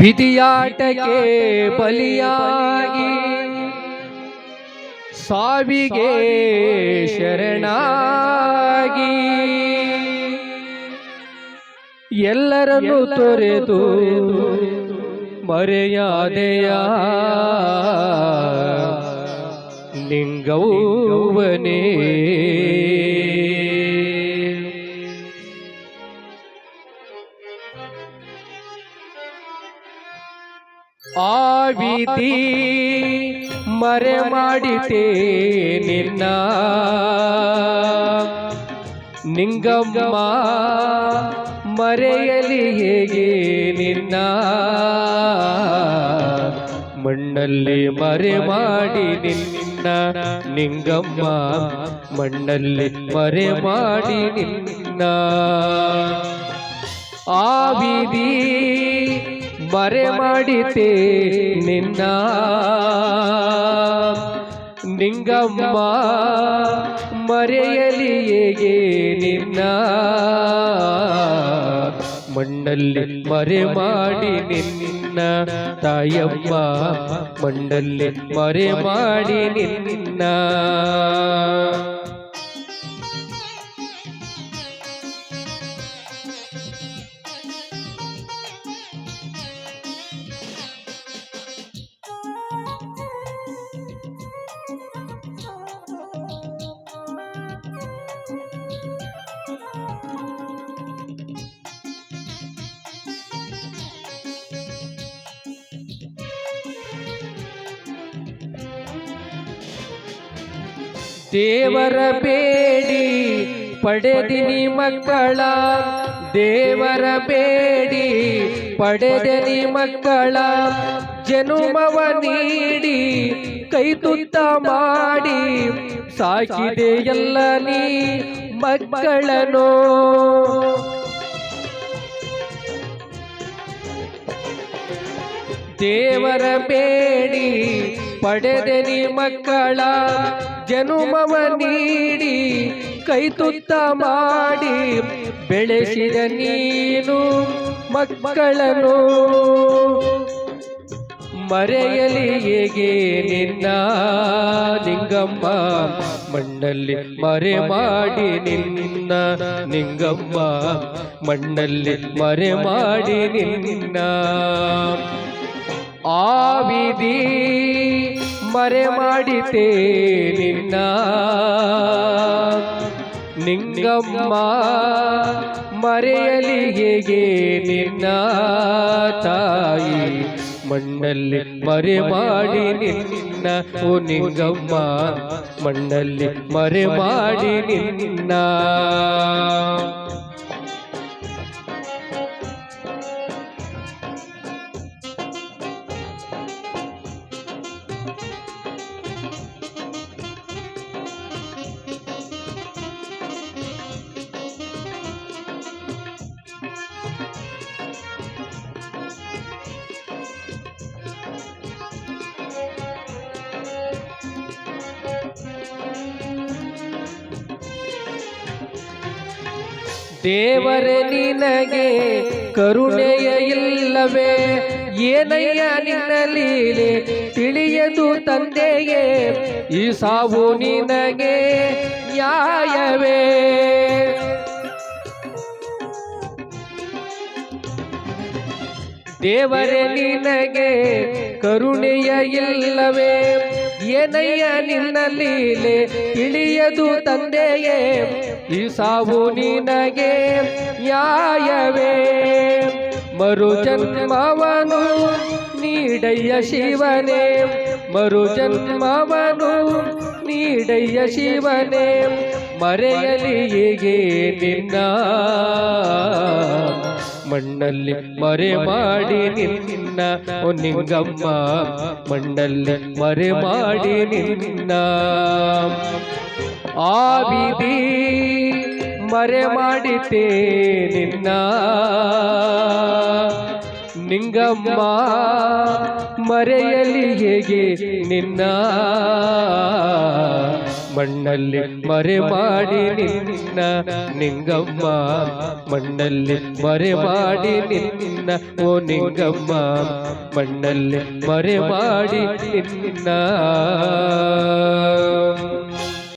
ವಿಧಿಯಾಟಕ್ಕೆ ಬಲಿಯಾಗಿ ಸಾವಿಗೆ ಶರಣಾಗಿ ಎಲ್ಲರನ್ನು ತೊರೆದು ಮರೆಯಾದೆಯ ನಿಂಗವ್ವನೇ. ಆ ವಿಧಿ ಮರೆ ಮಾಡಿತೆ ನಿನ್ನ ನಿಂಗಮ್ಮ, ಮರೆಯಲಿ ಹೇಗೆ ನಿನ್ನ ಮಣ್ಣಲ್ಲಿ ಮರೆ ಮಾಡಿ ನಿನ್ನ ನಿಂಗಮ್ಮ, ಮಣ್ಣಲ್ಲಿ ಮರೆ ಮಾಡಿ ನಿನ್ನ. ಆ ವಿಧಿ ಮರೆ ಮಾಡಿತೆ ನಿನ್ನ ನಿಂಗಮ್ಮ, ಮರೆಯಲಿ ಹೇಗೆ ನಿನ್ನ ಮಣ್ಣಲ್ಲಿ ಮರೆ ಮಾಡಿ ನಿನ್ನ ತಾಯಮ್ಮ, ಮಣ್ಣಲ್ಲಿ ಮರೆ ಮಾಡಿ ನಿನ್ನ. ದೇವರ ಬೇಡಿ ಪಡೆದಿನಿ ಮಕ್ಕಳ, ದೇವರ ಬೇಡಿ ಪಡೆದನಿ ಮಕ್ಕಳ, ಜನುಮವ ನೀಡಿ ಕೈ ತುತ್ತ ಮಾಡಿ ಸಾಕಿದೆ ಎಲ್ಲ ನೀ ಮಕ್ಕಳನ್ನು. ದೇವರ ಬೇಡಿ ಪಡೆದನಿ ಮಕ್ಕಳ, ಜನುಮವ ನೀಡಿ ಕೈ ತುತ್ತ ಮಾಡಿ ಬೆಳೆಸಿದ ನೀನು ಮಕ್ಕಳನ್ನು. ಮರೆಯಲಿ ಹೇಗೆ ನಿನ್ನ ನಿಂಗಮ್ಮ, ಮಣ್ಣಲ್ಲಿ ಮರೆ ಮಾಡಿ ನಿನ್ನ ನಿಂಗಮ್ಮ, ಮಣ್ಣಲ್ಲಿ ಮರೆ ಮಾಡಿ ನಿನ್ನ. ಆ ವಿಧಿ ಮರೆ ಮಾಡಿತೆ ನಿನ್ನ ನಿಂಗಮ್ಮ, ಮರೆಯಲಿ ಹೇಗೆ ನಿನ್ನ ತಾಯಿ, ಮಣ್ಣಲ್ಲಿ ಮರೆ ಮಾಡಿ ನಿನ್ನ ಓ ನಿಂಗಮ್ಮ, ಮಣ್ಣಲ್ಲಿ ಮರೆ ಮಾಡಿ ನಿನ್ನ. ದೇವರೇ ನಿನಗೆ ಕರುಣೆಯ ಇಲ್ಲವೇ, ಏನಯ್ಯ ನಿನ್ನ ಲೀಲೆ ತಿಳಿಯದು ತಂದೆಯೇ, ಈ ಸಾವು ನಿನಗೆ ನ್ಯಾಯವೇ. ದೇವರೇ ನಿನಗೆ ಕರುಣೆಯ ಇಲ್ಲವೇ, ಏನಯ್ಯ ನಿನ್ನ ಲೀಲೆ ತಿಳಿಯದು ತಂದೆಯೇ, ಈ ಸಾವು ನಿನಗೆ ನ್ಯಾಯವೇ. ಮರು ಜನ್ಮವನು ನೀಡಯ್ಯ ಶಿವನೇ, ಮರು ಜನ್ಮವನು ನೀಡಯ್ಯ ಶಿವನೇ, ಮರೆಯಲಿ ಹೇಗೆ ನಿನ್ನ ಮಣ್ಣಲ್ಲಿ ಮರೆ ಮಾಡಿ ನಿನ್ನ ಓ ನಿಂಗಮ್ಮ, ಮಣ್ಣಲ್ಲಿ ಮರೆ ಮಾಡಿ ನಿನ್ನ. ಆ ವಿಧಿ ಮರೆ ಮಾಡಿತೆ ನಿನ್ನ ನಿಂಗಮ್ಮ ಮರೆಯಲಿ ಹೇಗೆ ನಿನ್ನ ಮಣ್ಣಲ್ಲಿ ಮರೆ ಮಾಡಿ ನಿನ್ನ ನಿಂಗಮ್ಮ ಮಣ್ಣಲ್ಲಿ ಮರೆ ಮಾಡಿ ನಿನ್ನ ಓ ನಿಂಗಮ್ಮ ಮಣ್ಣಲ್ಲಿ ಮರೆ ಮಾಡಿ ನಿನ್ನ